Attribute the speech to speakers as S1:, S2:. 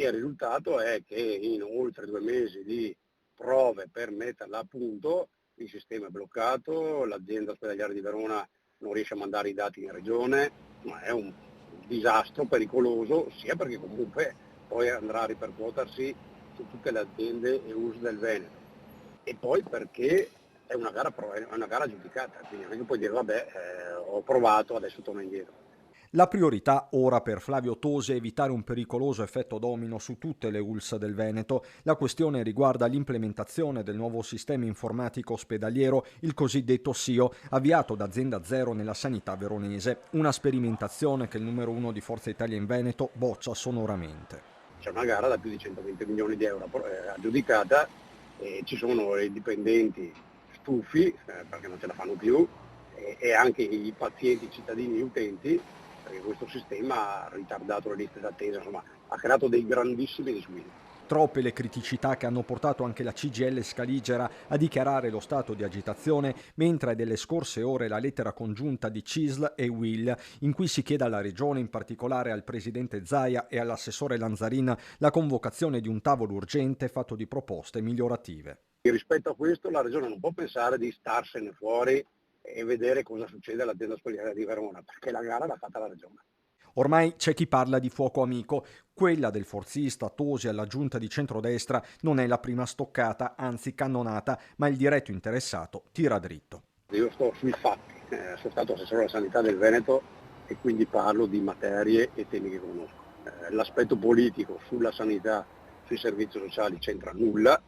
S1: e il risultato è che in oltre 2 mesi di prove per metterla a punto il sistema è bloccato, l'azienda ospedaliera di Verona non riesce a mandare i dati in regione, ma è un disastro pericoloso, sia perché comunque poi andrà a ripercuotersi su tutte le aziende e uso del Veneto, e poi perché è una gara giudicata, quindi non è che puoi dire vabbè, ho provato, adesso torno indietro.
S2: La priorità ora per Flavio Tosi è evitare un pericoloso effetto domino su tutte le ULSS del Veneto. La questione riguarda l'implementazione del nuovo sistema informatico ospedaliero, il cosiddetto SIO, avviato da Azienda Zero nella sanità veronese. Una sperimentazione che il numero uno di Forza Italia in Veneto boccia sonoramente.
S1: C'è una gara da più di 120 milioni di euro aggiudicata e ci sono i dipendenti stufi perché non ce la fanno più e anche i pazienti, i cittadini, gli utenti, perché questo sistema ha ritardato le liste d'attesa, insomma ha creato dei grandissimi disguidi.
S2: Troppe le criticità che hanno portato anche la CGIL Scaligera a dichiarare lo stato di agitazione, mentre è delle scorse ore la lettera congiunta di CISL e UIL, in cui si chiede alla Regione, in particolare al Presidente Zaia e all'assessore Lanzarin, la convocazione di un tavolo urgente fatto di proposte migliorative.
S1: E rispetto a questo la Regione non può pensare di starsene fuori e vedere cosa succede all'azienda ospedaliera di Verona, perché la gara l'ha fatta la Regione.
S2: Ormai c'è chi parla di fuoco amico. Quella del forzista Tosi alla giunta di centrodestra non è la prima stoccata, anzi cannonata, ma il diretto interessato tira dritto.
S1: Io sto sui fatti, sono stato assessore alla sanità del Veneto e quindi parlo di materie e temi che conosco. L'aspetto politico sulla sanità, sui servizi sociali c'entra nulla,